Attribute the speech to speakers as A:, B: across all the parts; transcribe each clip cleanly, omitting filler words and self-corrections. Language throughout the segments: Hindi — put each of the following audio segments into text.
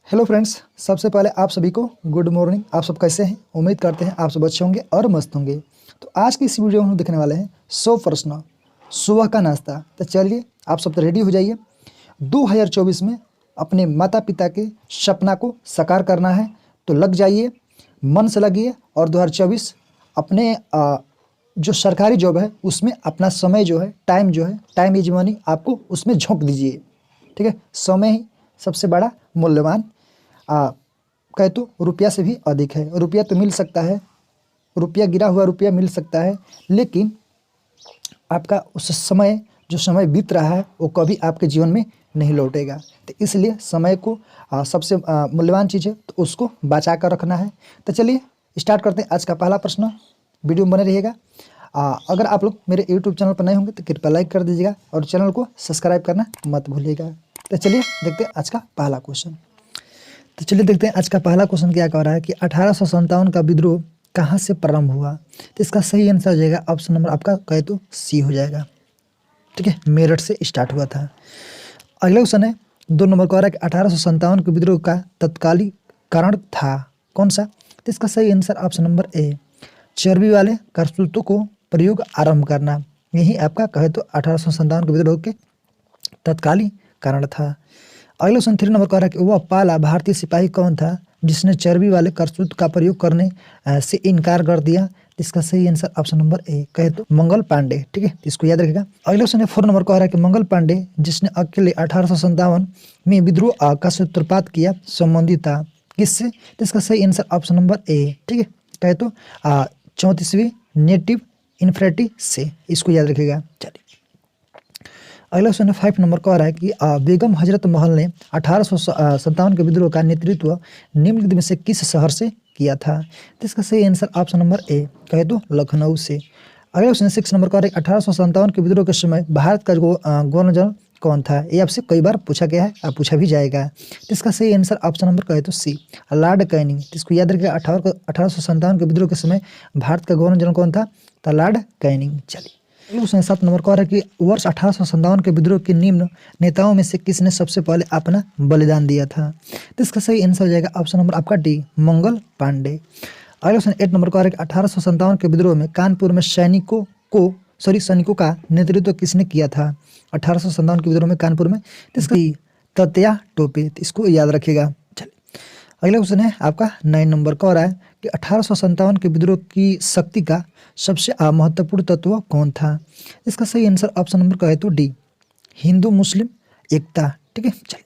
A: हेलो फ्रेंड्स, सबसे पहले आप सभी को गुड मॉर्निंग। आप सब कैसे हैं? उम्मीद करते हैं आप सब अच्छे होंगे और मस्त होंगे। तो आज की इस वीडियो में हम देखने वाले हैं 100 प्रश्न सुबह का नाश्ता। तो चलिए आप सब तो रेडी हो जाइए। 2024 में अपने माता पिता के सपना को साकार करना है तो लग जाइए, मन से लगिए और 2024 अपने जो सरकारी जॉब है उसमें अपना समय जो है, टाइम इज मनी, आपको उसमें झोंक दीजिए। ठीक है, समय ही सबसे बड़ा मूल्यवान कहे तो रुपया से भी अधिक है। रुपया तो मिल सकता है, रुपया गिरा हुआ रुपया मिल सकता है, लेकिन आपका उस समय जो समय बीत रहा है वो कभी आपके जीवन में नहीं लौटेगा। तो इसलिए समय को सबसे मूल्यवान चीज़ है, तो उसको बचा कर रखना है। तो चलिए स्टार्ट करते हैं आज का पहला प्रश्न। वीडियो में बने रहिएगा। अगर आप लोग मेरे यूट्यूब चैनल पर नए होंगे तो कृपया लाइक कर दीजिएगा और चैनल को सब्सक्राइब करना मत भूलिएगा। तो चलिए देखते हैं आज का पहला क्वेश्चन। तो चलिए देखते हैं आज का पहला क्वेश्चन क्या कह रहा है कि 1857 का विद्रोह कहाँ से प्रारंभ हुआ। तो इसका सही आंसर हो जाएगा ऑप्शन नंबर आपका कहे तो सी हो जाएगा। ठीक है, मेरठ से स्टार्ट हुआ था। अगला क्वेश्चन है 2 नंबर कह रहा है कि 1857 के विद्रोह का तत्कालीन कारण था कौन सा। तो इसका सही आंसर ऑप्शन नंबर ए, चर्बी वाले कारतूसों को प्रयोग आरंभ करना। यही आपका कहे तो 1857 के विद्रोह के तत्कालीन कारण था। अगला क्वेश्चन 3 नंबर कह रहा है कि वह पहला भारतीय सिपाही कौन था जिसने चर्बी वाले करतूत का प्रयोग करने से इनकार कर दिया। इसका सही आंसर ऑप्शन नंबर ए कहे तो मंगल पांडे। ठीक है, इसको याद रखिएगा। अगला क्वेश्चन 4 नंबर कह रहा है कि मंगल पांडे जिसने अकेले 1857 में विद्रोह का सूत्रपात किया संबंधित था किससे। तो इसका सही आंसर ऑप्शन नंबर ए, ठीक है, कहे तो 34वीं नेटिव इन्फेंट्री से। इसको याद रखिएगा। चलिए अगला क्वेश्चन 5 नंबर कह रहा है कि बेगम हजरत महल ने 1857 के विद्रोह का नेतृत्व निम्नलिखित में से किस शहर से किया था। तो इसका सही आंसर ऑप्शन नंबर ए कहे तो लखनऊ से। अगला क्वेश्चन 6 नंबर कह रहा है कि 1857 के विद्रोह के समय भारत का गवर्नर जनरल कौन था। ये आपसे कई बार पूछा गया है, आप पूछा भी जाएगा। तो इसका सही आंसर ऑप्शन नंबर कहे तो सी, लॉर्ड कैनिंग। तो इसको याद रखिएगा। 1857 के विद्रोह के समय भारत का गवर्नर जनरल कौन था, तो लॉर्ड कैनिंग। चलिए 7 नंबर कह रहा है कि वर्ष 1857 के विद्रोह के निम्न नेताओं में से किसने सबसे पहले अपना बलिदान दिया था। तो इसका सही आंसर हो जाएगा ऑप्शन नंबर आपका डी, मंगल पांडे। अगला क्वेश्चन 8 नंबर कह रहा है कि 1857 के विद्रोह में कानपुर में सैनिकों का नेतृत्व किसने किया था। 1857 के विद्रोह में कानपुर में, तो इसका तत्या टोपे। इसको याद रखिएगा। अगला क्वेश्चन है आपका 9 नंबर कह रहा है कि 1857 के विद्रोह की शक्ति का सबसे महत्वपूर्ण तत्व कौन था। इसका सही आंसर ऑप्शन नंबर कहे तो डी, हिंदू मुस्लिम एकता। ठीक है, चलिए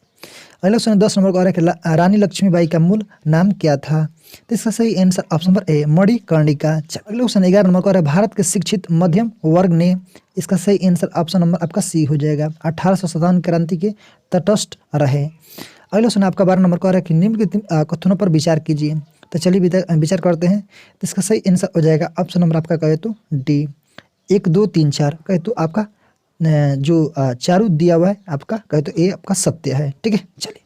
A: अगला क्वेश्चन 10 नंबर कह रहा है कि रानी लक्ष्मीबाई का मूल नाम क्या था। तो इसका सही answer option number A, Manikarnika. अगला क्वेश्चन 11 नंबर कह रहा है भारत के शिक्षित मध्यम वर्ग ने। इसका सही आंसर ऑप्शन नंबर आपका सी हो जाएगा, 1857 क्रांति के तटस्थ रहे। अगला क्वेश्चन आपका 12 नंबर कह रहा है कि निम्नलिखित कथनों पर विचार कीजिए। तो चलिए विचार करते हैं। तो इसका सही आंसर हो जाएगा ऑप्शन नंबर आपका कहे तो डी, 1 2 3 4। कहे तो आपका जो चारों दिया हुआ है आपका कहे तो ए आपका सत्य है। ठीक है, चलिए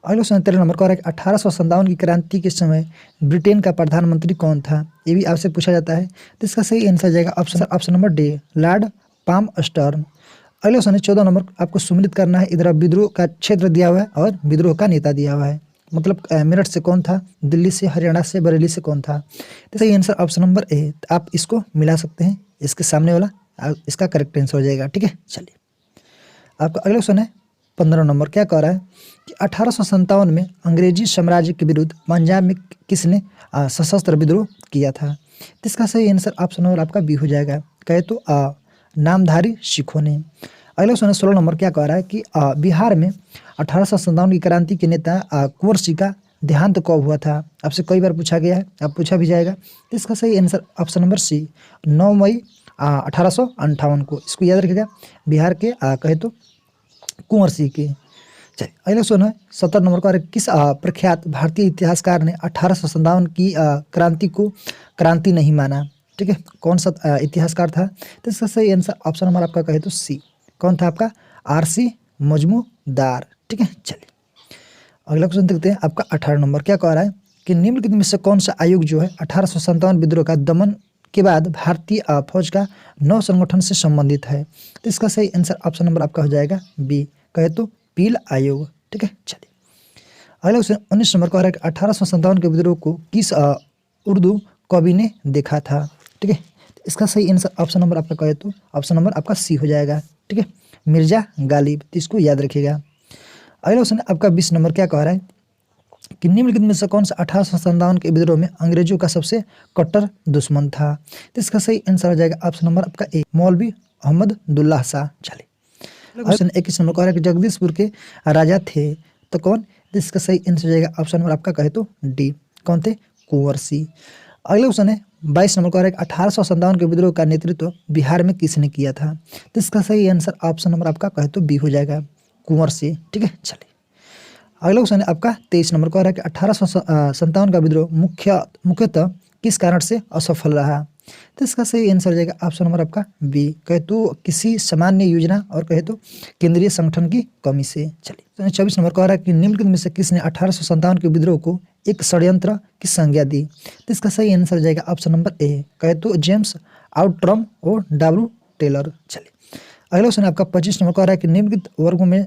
A: अगला क्वेश्चन 13 नंबर कह रहा है कि 1857 की क्रांति के समय ब्रिटेन का प्रधानमंत्री कौन था। ये भी आपसे पूछा जाता है। तो इसका सही आंसर हो जाएगा ऑप्शन नंबर डी, लॉर्ड पाल्मर्स्टन। अगले क्वेश्चन 14 नंबर आपको सुमिलित करना है। इधर विद्रोह का क्षेत्र दिया हुआ है और विद्रोह का नेता दिया हुआ है। मतलब मेरठ से कौन था, दिल्ली से, हरियाणा से, बरेली से कौन था। तो सही आंसर ऑप्शन नंबर ए। आप इसको मिला सकते हैं, इसके सामने वाला इसका करेक्ट आंसर हो जाएगा। ठीक है, चलिए आपका अगला क्वेश्चन है 15 नंबर क्या कह रहा है कि 1857 में अंग्रेजी साम्राज्य के विरुद्ध पंजाब में किसने सशस्त्र विद्रोह किया था। तो इसका सही आंसर ऑप्शन नंबर आपका बी हो जाएगा, कहे तो नामधारी सिखों ने। अगला क्वेश्चन 16 नंबर क्या कह रहा है कि बिहार में 1857 की क्रांति के नेता कुंवर सिंह का देहांत कब हुआ था। आपसे कई बार पूछा गया है, अब पूछा भी जाएगा। तो इसका सही आंसर ऑप्शन नंबर सी, 9 मई 1858 को। इसको याद रखिएगा, बिहार के कहे तो कुंवर सिंह के। चलिए अगला क्वेश्चन है 17 नंबर का, किस प्रख्यात भारतीय इतिहासकार ने 1857 की क्रांति को क्रांति नहीं माना। ठीक है, कौन सा इतिहासकार था। तो इसका सही आंसर ऑप्शन नंबर आपका कहे तो सी, कौन था आपका, आरसी मजमूदार। ठीक है, चलिए अगला क्वेश्चन देखते हैं आपका 18 नंबर क्या कह रहा है कि निम्नलिखित में से कौन सा आयोग जो है 1857 विद्रोह का दमन के बाद भारतीय फौज का नव संगठन से संबंधित है। तो इसका सही आंसर ऑप्शन नंबर आपका हो जाएगा बी, कहे तो पील आयोग। ठीक है, चलिए अगला क्वेश्चन 19 नंबर का हो रहा है कि 1857 के विद्रोह को किस उर्दू कवि ने देखा था। ठीक है, तो इसका सही आंसर ऑप्शन नंबर आपका कहे तो ऑप्शन नंबर आपका सी हो जाएगा। ठीक है, मिर्जा गालिब, तो इसको याद रखिएगा। अगला क्वेश्चन आपका 20 नंबर क्या कह रहा है कि निम्नलिखित में से कौन सा 1857 के विद्रोह में अंग्रेजों का सबसे कट्टर दुश्मन था। तो इसका सही आंसर हो जाएगा ऑप्शन नंबर आपका ए, मौलवी अहमद दुल्ला शाह। चलिए क्वेश्चन 21 नंबर कह रहा है कि जगदीशपुर के राजा थे तो कौन। तो इसका सही आंसर हो जाएगा ऑप्शन नंबर आपका कहे तो डी, कौन थे, कुंवर सिंह। अगला क्वेश्चन है 22 नंबर कह रहा है कि 1857 के विद्रोह का नेतृत्व बिहार में किसने किया था। तो इसका सही आंसर ऑप्शन नंबर आपका कहे तो बी हो जाएगा, कुंवर सिंह। ठीक है, चलिए अगला क्वेश्चन है आपका 23 नंबर कह रहा है कि 1857 का विद्रोह मुख्यतः किस कारण से असफल रहा। तो इसका सही आंसर हो जाएगा ऑप्शन नंबर आपका बी, कहे तो किसी सामान्य योजना और कहे तो केंद्रीय संगठन की कमी से। चलिए 24 नंबर कह रहा है कि निम्नलिखित में से किसने 1857 के विद्रोह को एक षड्यंत्र की संज्ञा दी। तो इसका सही आंसर हो जाएगा ऑप्शन नंबर ए, कहे तो जेम्स आउटरम और डब्ल्यू टेलर। चलिए अगला क्वेश्चन आपका 25 नंबर कह रहा है कि निम्नलिखित वर्गों में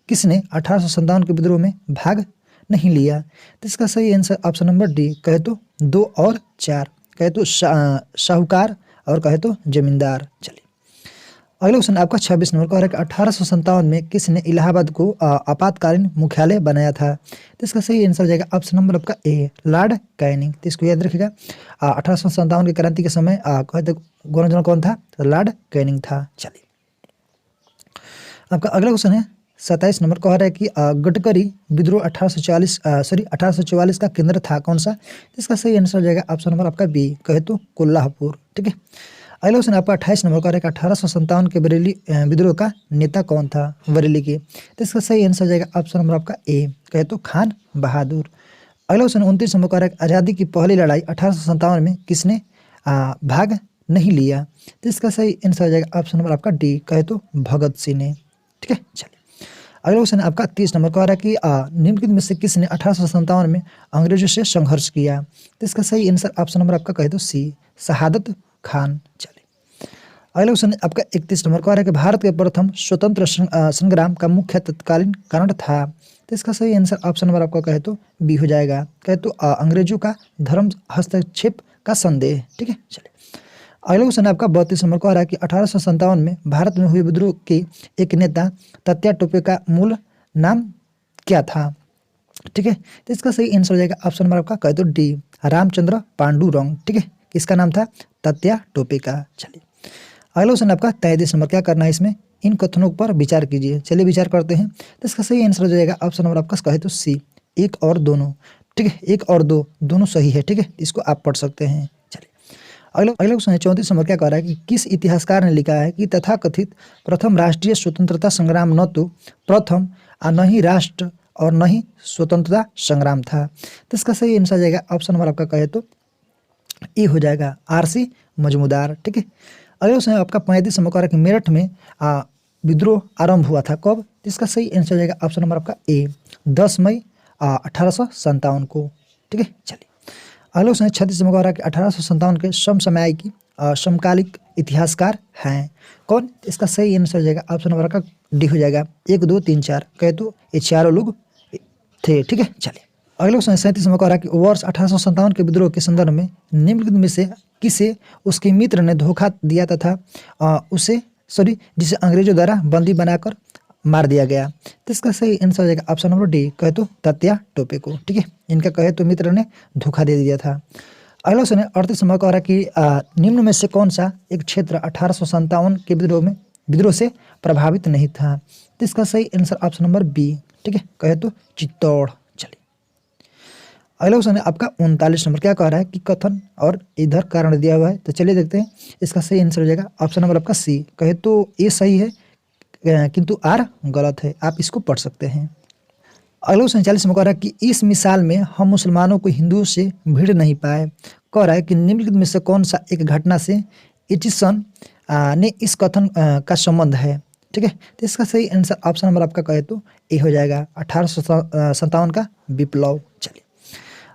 A: किसने 1857 के विद्रोह में भाग नहीं लिया। तो इसका सही आंसर ऑप्शन नंबर डी, कहे तो 2 और 4, कहे तो साहूकार और कहे तो जमींदार। चलिए अगला क्वेश्चन आपका 26 नंबर का है कि 1857 में किसने इलाहाबाद को आपातकालीन मुख्यालय बनाया था। तो इसका सही आंसर हो जाएगा ऑप्शन नंबर आपका ए, लॉर्ड कैनिंग। तो इसको याद रखिएगा। 1857 की क्रांति के समय कहते गवर्नर जनरल कौन था, तो लॉर्ड कैनिंग था। चलिए आपका अगला क्वेश्चन है 27 नंबर कह रहा है कि गडकरी विद्रोह 1844 का केंद्र था कौन सा। इसका सही आंसर हो जाएगा ऑप्शन नंबर आपका बी, कहे तो कोल्हापुर। ठीक है, अगला क्वेश्चन आपका 28 नंबर कह रहा है कि 1857 के बरेली विद्रोह का नेता कौन था, बरेली के। तो इसका सही आंसर हो जाएगा ऑप्शन नंबर आपका ए, कहे तो खान बहादुर। अगला क्वेश्चन 29 नंबर कह रहा है कि आज़ादी की पहली लड़ाई 1857 में किसने भाग नहीं लिया। तो इसका सही आंसर हो जाएगा ऑप्शन नंबर आपका डी, कहे तो भगत सिंह ने। ठीक है, चलिए अगला क्वेश्चन आपका 30 नंबर कह रहा है कि निम्नलिखित में से किसने 1857 में अंग्रेजों से संघर्ष किया। तो इसका सही आंसर ऑप्शन नंबर आपका कहे तो सी, शहादत खान। चलिए अगला क्वेश्चन आपका 31 नंबर कह रहा है कि भारत के प्रथम स्वतंत्र संग्राम का मुख्य तत्कालीन कारण था। तो इसका सही आंसर ऑप्शन नंबर आपका कहे तो बी हो जाएगा, कहे तो अंग्रेजों का धर्म हस्तक्षेप का संदेह। ठीक है, चलिए अगला क्वेश्चन आपका 32 नंबर कह रहा है कि 1857 में भारत में हुए विद्रोह के एक नेता तात्या टोपे का मूल नाम क्या था। ठीक है, तो इसका सही आंसर हो जाएगा ऑप्शन नंबर आपका कहे तो डी, रामचंद्र पांडुरंग। ठीक है, किसका नाम था, तात्या टोपे का। चलिए अगला क्वेश्चन आपका 33 नंबर, क्या करना है इसमें, इन कथनों पर विचार कीजिए। चलिए विचार करते हैं। तो इसका सही आंसर हो जाएगा ऑप्शन नंबर आपका कहे तो सी, एक और दोनों। ठीक है, एक और दो दोनों सही है। ठीक है, इसको आप पढ़ सकते हैं। अगला क्वेश्चन है 34 नंबर, क्या कह रहा है कि किस इतिहासकार ने लिखा है कि तथाकथित प्रथम राष्ट्रीय स्वतंत्रता संग्राम न तो प्रथम न ही राष्ट्र और न ही स्वतंत्रता संग्राम था। तो इसका सही आंसर जाएगा ऑप्शन नंबर आपका कहे तो ए हो जाएगा, आरसी मजमूदार। ठीक है, अगला क्वेश्चन आपका 35 नंबर कह रहा है कि मेरठ में विद्रोह आरंभ हुआ था कब। तो इसका सही आंसर जाएगा ऑप्शन नंबर आपका ए, 10 मई 1857 को। ठीक है, चलिए अगला क्वेश्चन 36 नंबर कह रहा है कि 1857 के समसामयिक समकालिक इतिहासकार हैं कौन। इसका सही आंसर हो जाएगा ऑप्शन नंबर का डी हो जाएगा, 1 2 3 4, कहे तो ये चारों लोग थे। ठीक है, चलिए अगला क्वेश्चन 37 नंबर कह रहा है कि वर्ष 1857 के विद्रोह के संदर्भ में निम्नलिखित में से किसे उसके मित्र ने धोखा दिया तथा जिसे अंग्रेजों द्वारा बंदी बनाकर मार दिया गया। तो इसका सही आंसर हो जाएगा ऑप्शन नंबर डी, कहे तो तात्या टोपे को। ठीक है, इनका कहे तो मित्र ने धोखा दे दिया था। अगला क्वेश्चन है 38 नंबर कह रहा है कि निम्न में से कौन सा एक क्षेत्र 1857 के विद्रोह से प्रभावित नहीं था। तो इसका सही आंसर ऑप्शन नंबर बी, ठीक है, कहे तो चित्तौड़। चलिए अगला क्वेश्चन है आपका 39 नंबर, क्या कह रहा है कि कथन और इधर कारण दिया हुआ है। तो चलिए देखते हैं, इसका सही आंसर हो जाएगा ऑप्शन नंबर आपका सी, कहे तो ये सही है किंतु आर गलत है। आप इसको पढ़ सकते हैं। अगला 47 में कह रहा है कि इस मिसाल में हम मुसलमानों को हिंदुओं से भिड़ नहीं पाए। कह रहा है कि निम्नलिखित में से कौन सा एक घटना से एचिसन ने इस कथन का संबंध है। ठीक है, तो इसका सही आंसर ऑप्शन नंबर आपका कहे तो ए हो जाएगा, 1857 का विप्लव। चलिए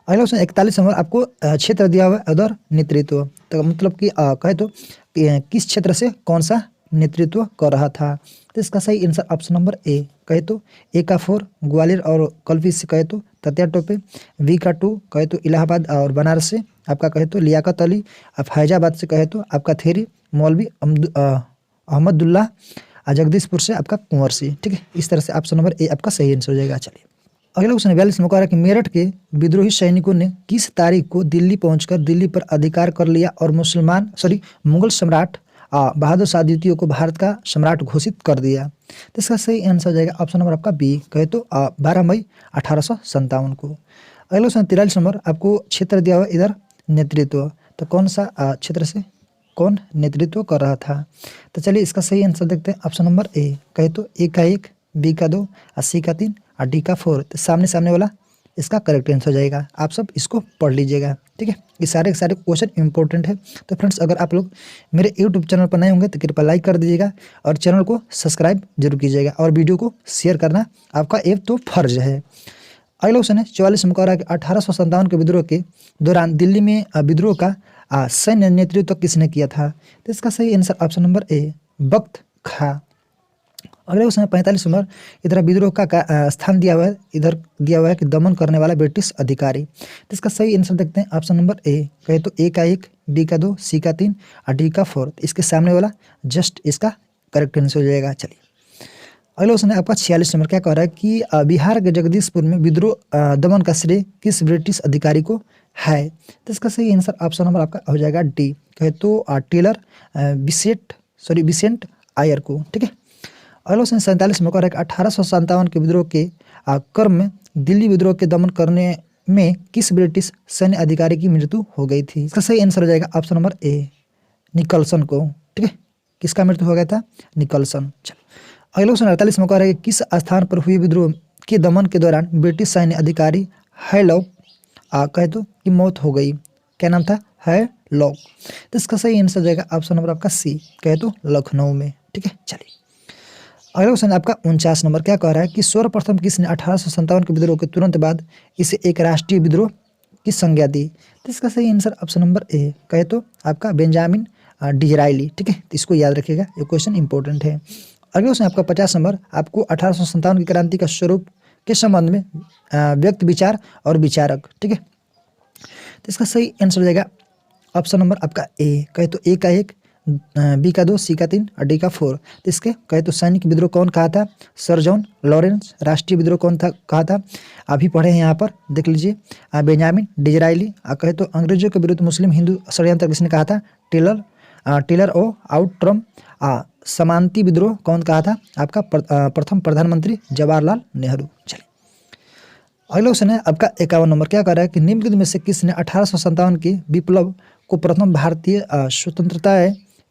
A: अगला क्वेश्चन 41 नंबर, आपको क्षेत्र दिया हुआ है उधर नेतृत्व। तो मतलब कि कहे तो किस क्षेत्र से कौन सा नेतृत्व कर रहा था। तो इसका सही आंसर ऑप्शन नंबर ए, कहे तो एकाफोर ग्वालियर और कल्पी से कहे तो तत्या टोपे, वी का 2 कहे तो इलाहाबाद और बनारस से आपका कहे तो लियाकत अली, फैजाबाद से कहे तो आपका थेरी मौलवी अहमदुल्लाह, जगदीशपुर से आपका कुंवर सिंह। ठीक है, इस तरह से ऑप्शन नंबर ए आपका सही आंसर हो जाएगा। चलिए अगला क्वेश्चन 42 में कह रहा है कि मेरठ के विद्रोही सैनिकों ने किस तारीख को दिल्ली पहुंचकर दिल्ली पर अधिकार कर लिया और मुगल सम्राट बहादुर शाह द्वितीय को भारत का सम्राट घोषित कर दिया। तो इसका सही आंसर हो जाएगा ऑप्शन नंबर आपका बी, कहे तो 12 मई 1857 को। अगला क्वेश्चन 43 नंबर, आपको क्षेत्र दिया हुआ इधर नेतृत्व, तो कौन सा क्षेत्र से कौन नेतृत्व कर रहा था। तो चलिए इसका सही आंसर देखते हैं, ऑप्शन नंबर ए, कहे तो ए का 1, बी का 2, सी का 3 और डी का 4। तो सामने वाला इसका करेक्ट आंसर हो जाएगा। आप सब इसको पढ़ लीजिएगा। ठीक है, ये सारे के सारे क्वेश्चन इंपॉर्टेंट है। तो फ्रेंड्स, अगर आप लोग मेरे यूट्यूब चैनल पर नए होंगे तो कृपया लाइक कर दीजिएगा और चैनल को सब्सक्राइब जरूर कीजिएगा और वीडियो को शेयर करना आपका एक तो फर्ज है। अगला क्वेश्चन है 44 में कह रहा है कि 1857 के विद्रोह के दौरान दिल्ली में विद्रोह का सैन्य नेतृत्व किसने किया था। तो इसका सही आंसर ऑप्शन नंबर ए, बख्त खां। अगले क्वेश्चन 45 नंबर, इधर विद्रोह का स्थान दिया हुआ है, इधर दिया हुआ है कि दमन करने वाला ब्रिटिश अधिकारी। तो इसका सही आंसर देखते हैं, ऑप्शन नंबर ए, कहे तो ए का 1, बी का 2, सी का 3 और डी का 4। इसके सामने वाला जस्ट इसका करेक्ट आंसर हो जाएगा। चलिए अगला क्वेश्चन है आपका 46 नंबर, क्या कह रहा है कि बिहार के जगदीशपुर में विद्रोह दमन का श्रेय किस ब्रिटिश अधिकारी को है। तो इसका सही आंसर ऑप्शन नंबर आपका हो जाएगा डी, कहे तो टेलर विसेंट आयर को। ठीक है, अगला क्वेश्चन 47 में कह रहा है कि 1857 के विद्रोह के क्रम में दिल्ली विद्रोह के दमन करने में किस ब्रिटिश सैन्य अधिकारी की मृत्यु हो गई थी। इसका सही आंसर हो जाएगा ऑप्शन नंबर ए, निकलसन को। ठीक है, किसका मृत्यु हो गया था, निकलसन। चलो अगला क्वेश्चन 48 में कह रहा है कि किस स्थान पर हुए विद्रोह के दमन के दौरान ब्रिटिश सैन्य अधिकारी हैलॉक कहे तो की मौत हो गई। क्या नाम था, हैलॉक। तो इसका सही आंसर हो जाएगा ऑप्शन नंबर आपका सी, कहे तो लखनऊ में। ठीक है, चलिए अगला क्वेश्चन आपका 49 नंबर, क्या कह रहा है कि सर्वप्रथम किसने 1857 के विद्रोह के तुरंत बाद इसे एक राष्ट्रीय विद्रोह की संज्ञा दी। तो इसका सही आंसर ऑप्शन नंबर ए, कहे तो आपका बेंजामिन डिजराइली। ठीक है, तो इसको याद रखिएगा, ये क्वेश्चन इंपॉर्टेंट है। अगला क्वेश्चन आपका 50 नंबर, आपको 1857 की क्रांति का स्वरूप के संबंध में व्यक्त विचार और विचारक। ठीक है, तो इसका सही आंसर हो जाएगा ऑप्शन नंबर आपका ए, कहे तो ए का 1, बी का 2, सी का 3 और डी का 4। तो इसके कहे तो सैनिक विद्रोह कौन कहा था, सर जॉन लॉरेंस। राष्ट्रीय विद्रोह कौन था कहा था, अभी पढ़े हैं यहाँ पर देख लीजिए, बेंजामिन डिजराइली। कहे तो अंग्रेजों के विरुद्ध मुस्लिम हिंदू षड्यंत्र किसने कहा था, टेलर ओ आउट्रम। समांती विद्रोह कौन कहा था, आपका प्रथम प्रधानमंत्री जवाहरलाल नेहरू। चलिए अगला क्वेश्चन है आपका 51 नंबर, क्या कह रहा है कि निम्नलिखित में से किसने 1857 के विप्लव को प्रथम भारतीय स्वतंत्रता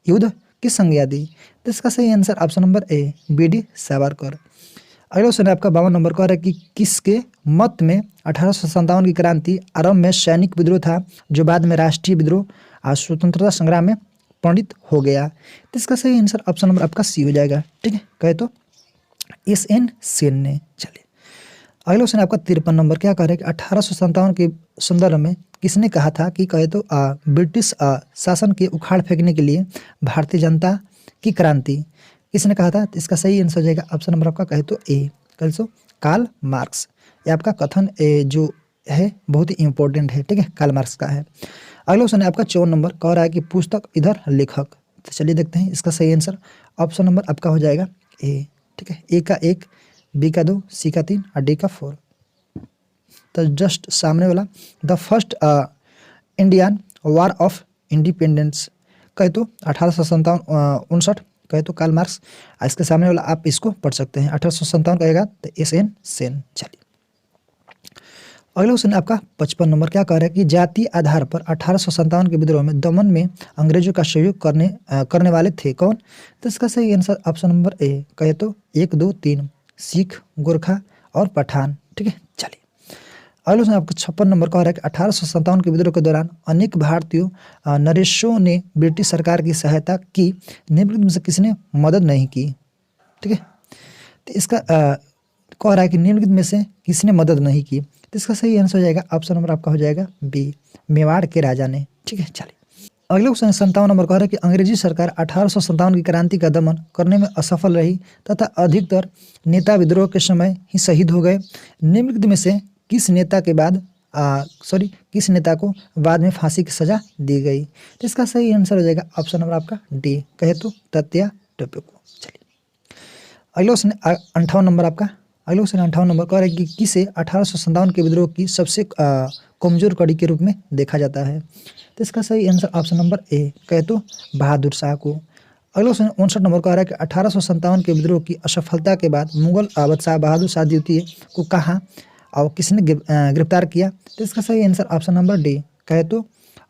A: युद्ध की संज्ञा दी। तो इसका सही answer option number A, BD. Savarkar. अगला क्वेश्चन है आपका 52 नंबर, कह रहा है कि किसके मत में 1857 की क्रांति आरंभ में सैनिक विद्रोह था जो बाद में राष्ट्रीय विद्रोह स्वतंत्रता संग्राम में परिणित हो गया। तो इसका सही आंसर ऑप्शन नंबर आपका सी हो जाएगा। ठीक है, कहे तो एस.एन. सेन ने। चलिए अगला क्वेश्चन आपका 53 नंबर, क्या कह रहा है कि 1857 के संदर्भ में किसने कहा था कि कहे तो ब्रिटिश शासन के उखाड़ फेंकने के लिए भारतीय जनता की क्रांति किसने कहा था। तो इसका सही आंसर हो जाएगा ऑप्शन नंबर आपका कहे तो ए, कहे तो कार्ल मार्क्स। ये आपका कथन जो है बहुत ही इंपॉर्टेंट है। ठीक है, कार्ल मार्क्स का है। अगला क्वेश्चन है आपका 54 नंबर, कह रहा है कि पुस्तक इधर लेखक। तो चलिए देखते हैं, इसका सही आंसर ऑप्शन नंबर आपका हो जाएगा ए। ठीक है, ए का 1, बी का 2, सी का 3 और डी का 4। तो जस्ट सामने वाला the first Indian war of independence कहे तो 1857 कहे तो कार्ल मार्क्स। इसके सामने वाला आप इसको पढ़ सकते हैं, 1857 कहेगा तो एस.एन. सेन। चलिए अगला क्वेश्चन आपका 55 नंबर, क्या कह रहा है कि जातीय आधार पर 1857 के विद्रोह में दमन में अंग्रेजों का सहयोग करने वाले थे कौन। तो इसका सही आंसर ऑप्शन नंबर ए, कहे तो 1, 2, 3 सिख, गोरखा और पठान। ठीक है, चलिए अगला क्वेश्चन आपका 56 नंबर, कह रहा है कि 1857 के विद्रोह के दौरान अनेक भारतीय नरेशों ने ब्रिटिश सरकार की सहायता की, निम्नलिखित में से किसने मदद नहीं की। ठीक है, तो इसका कह रहा है कि निम्नलिखित में से किसने मदद नहीं की। तो इसका सही आंसर हो जाएगा ऑप्शन नंबर आपका हो जाएगा बी, मेवाड़ के राजा ने। ठीक है, चलिए अगले क्वेश्चन 57 नंबर, कह रहा है कि अंग्रेजी सरकार 1857 की क्रांति का दमन करने में असफल रही तथा अधिकतर नेता विद्रोह के समय ही शहीद हो गए। निम्नलिखित में से किस नेता के बाद किस नेता को बाद में फांसी की सजा दी गई? तो इसका सही आंसर हो जाएगा ऑप्शन नंबर आपका डी, कहे तो तात्या टोपे को। चलिए अगला क्वेश्चन 58 नंबर आपका। अगला क्वेश्चन 58 नंबर कह रहा है कि किसे 1857 के विद्रोह की सबसे कमजोर कड़ी के रूप में देखा जाता है? तो इसका सही आंसर ऑप्शन नंबर ए, कहे तो बहादुर शाह को। अगला क्वेश्चन 59 नंबर कह रहा है कि 1857 के विद्रोह की असफलता के बाद मुगल बादशाह बहादुर शाह द्वितीय को कहाँ और किसने गिरफ्तार किया? तो इसका सही आंसर ऑप्शन नंबर डी, कहे तो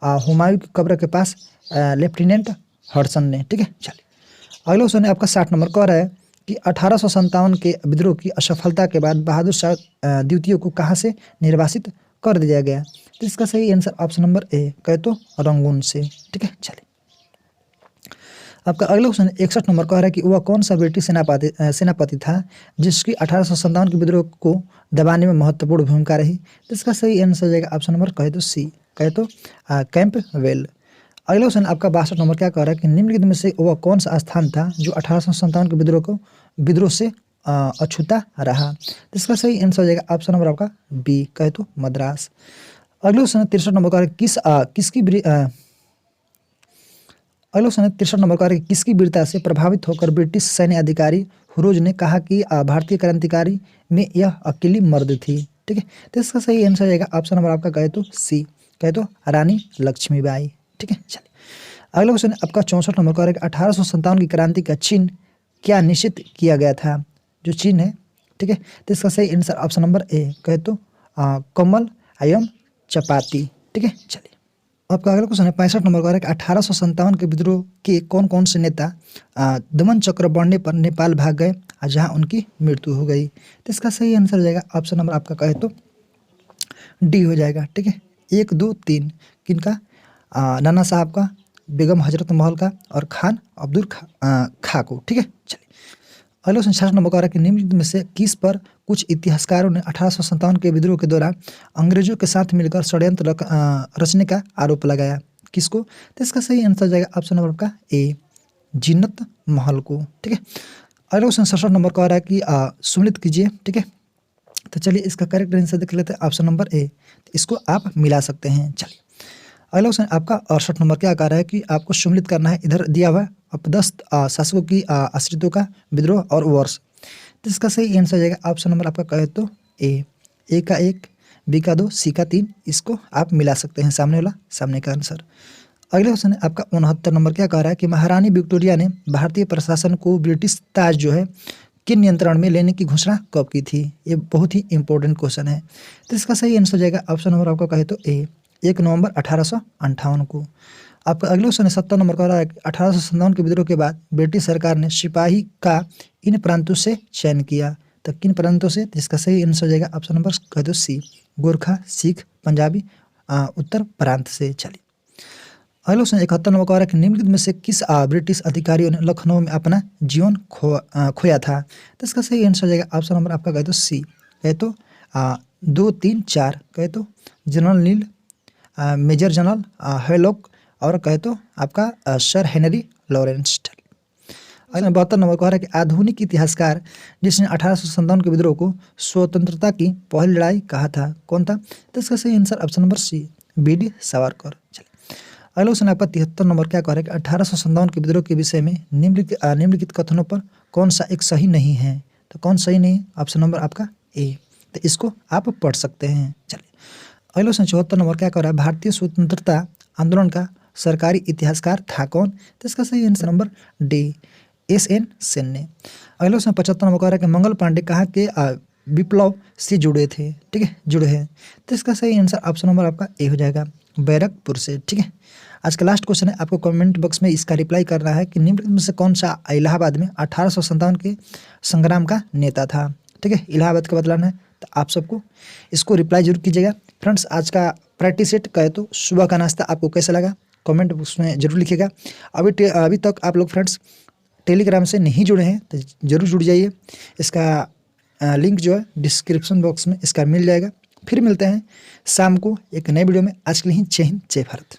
A: हुमायूं की कब्र के पास लेफ्टिनेंट हडसन ने। ठीक है, चलिए अगला क्वेश्चन आपका 60 नंबर कह रहा है कि 1857 के विद्रोह की असफलता के बाद बहादुर शाह द्वितीय को कहाँ से निर्वासित कर दिया गया? तो इसका सही आंसर ऑप्शन नंबर ए, कहे तो रंगून से। ठीक है, चलिए आपका अगला क्वेश्चन 61 नंबर कह रहा है कि वह कौन सा ब्रिटिश सेनापति था जिसकी 1857 के विद्रोह को दबाने में महत्वपूर्ण भूमिका रही? तो इसका सही आंसर हो जाएगा ऑप्शन नंबर कहे तो सी, कहे तो कैंपबेल। अगला क्वेश्चन आपका 62 नंबर क्या कह रहा है कि निम्नलिखित में से वह कौन सा स्थान था जो 1857 के विद्रोह से अछूता रहा? तो इसका सही आंसर हो जाएगा ऑप्शन नंबर आपका बी, कहे तो मद्रास। अगला क्वेश्चन 63 नंबर कह रहा है अगला क्वेश्चन 63 नंबर का किसकी वीरता से प्रभावित होकर ब्रिटिश सैन्य अधिकारी हुरोज ने कहा कि भारतीय क्रांतिकारी में यह अकेली मर्द थी? ठीक है, तो इसका सही आंसर जाएगा ऑप्शन नंबर आपका कहे तो सी, कहे तो रानी लक्ष्मीबाई। ठीक है, चलिए अगला क्वेश्चन आपका 64 नंबर का 1857 की क्रांति का चिन्ह क्या निश्चित किया गया था? जो चिन्ह है, ठीक है, तो इसका सही आंसर ऑप्शन नंबर ए, कहे तो कमल एवं चपाती। ठीक है, चलिए आपका अगला क्वेश्चन है 65 नंबर का 1857 के विद्रोह के कौन कौन से नेता दमन चक्र बढ़ने पर नेपाल भाग गए जहां उनकी मृत्यु हो गई? तो इसका सही आंसर हो जाएगा ऑप्शन नंबर आपका कहे तो डी हो जाएगा। ठीक है, 1 2 3 किनका? नाना साहब का, बेगम हजरत महल का और खान अब्दुल खा को। ठीक है, चलिए अगला क्वेश्चन 66 नंबर का रहा है कि निम्नलिखित में से किस पर कुछ इतिहासकारों ने 1857 के विद्रोह के दौरान अंग्रेजों के साथ मिलकर षड्यंत्र रचने का आरोप लगाया? किसको? तो इसका सही आंसर जाएगा ऑप्शन नंबर का ए, जीनत महल को। ठीक है, अगला क्वेश्चन 67 नंबर का रहा है कि सुमिलित कीजिए। ठीक है, तो चलिए इसका करेक्ट आंसर देख लेते हैं ऑप्शन नंबर ए, इसको आप मिला सकते हैं। चलिए अगला क्वेश्चन आपका 68 नंबर क्या कह रहा है कि आपको सम्मिलित करना है इधर दिया हुआ अपदस्थ शासकों की आश्रितों का विद्रोह और वर्ष। तो इसका सही आंसर जाएगा ऑप्शन नंबर आपका कहे तो ए का 1, बी का 2, सी का 3, इसको आप मिला सकते हैं सामने का आंसर। अगला क्वेश्चन है आपका 69 नंबर क्या कह रहा है कि महारानी विक्टोरिया ने भारतीय प्रशासन को ब्रिटिश ताज जो है किन नियंत्रण में लेने की घोषणा कब की थी? ये बहुत ही इंपॉर्टेंट क्वेश्चन है। तो इसका सही आंसर जाएगा ऑप्शन नंबर आपका कहे तो ए, 1 नवंबर 1858 को। आपका अगले क्वेश्चन 70 नंबर का रहा है 1857 के विद्रोह के बाद ब्रिटिश सरकार ने सिपाही का इन प्रांतों से चयन किया, तो किन प्रांतों से? जिसका सही आंसर जाएगा ऑप्शन नंबर कह दो सी, गोरखा, सिख, पंजाबी, उत्तर प्रांत से। चलिए अगला क्वेश्चन 71 नंबर का रहा है कि निम्नलिखित में से किस ब्रिटिश अधिकारियों ने लखनऊ में अपना जीवन खोया था? तो इसका सही आंसर जाएगा ऑप्शन नंबर आपका कहे तो सी, कहे तो 2 3 4, कहे तो जनरल नील, मेजर जनरल हेलॉक और कहे तो आपका सर हेनरी लॉरेंस। अगला 72 नंबर का है कि आधुनिक इतिहासकार जिसने 1857 के विद्रोह को स्वतंत्रता की पहली लड़ाई कहा था, कौन था? तो इसका सही answer option number C, B D. Savarkar. चलिए अगला क्वेश्चन आपका 73 नंबर क्या कह रहा है कि 1857 के विद्रोह के विषय में निम्नलिखित कथनों पर कौन सा एक सही नहीं है? तो कौन सही नहीं है? ऑप्शन नंबर आपका ए, तो इसको आप पढ़ सकते हैं। चलिए अगला क्वेश्चन 74 नंबर क्या कह रहा है भारतीय स्वतंत्रता आंदोलन का सरकारी इतिहासकार था कौन? तो इसका सही answer number D, S.N. Sen ने। अगला क्वेश्चन 75 नंबर कह रहा है कि मंगल पांडे कहाँ के विप्लव से जुड़े थे? ठीक है, जुड़े हैं, तो इसका सही आंसर ऑप्शन नंबर आपका ए हो जाएगा, बैरकपुर से। ठीक है, आज का लास्ट क्वेश्चन है, आपको कमेंट बॉक्स में इसका रिप्लाई करना है कि निम्नलिखित में से कौन सा इलाहाबाद में 1857 के संग्राम का नेता था? ठीक है, इलाहाबाद का बतलाना है, तो आप सबको इसको रिप्लाई जरूर कीजिएगा। फ्रेंड्स आज का प्रैक्टिस सेट कहे तो सुबह का नाश्ता आपको कैसा लगा कमेंट बॉक्स में जरूर लिखिएगा। अभी तक आप लोग फ्रेंड्स टेलीग्राम से नहीं जुड़े हैं तो जरूर जुड़ जाइए, इसका लिंक जो है डिस्क्रिप्शन बॉक्स में इसका मिल जाएगा। फिर मिलते हैं शाम को एक नए वीडियो में। आज के लिए जय हिंद, जय भारत।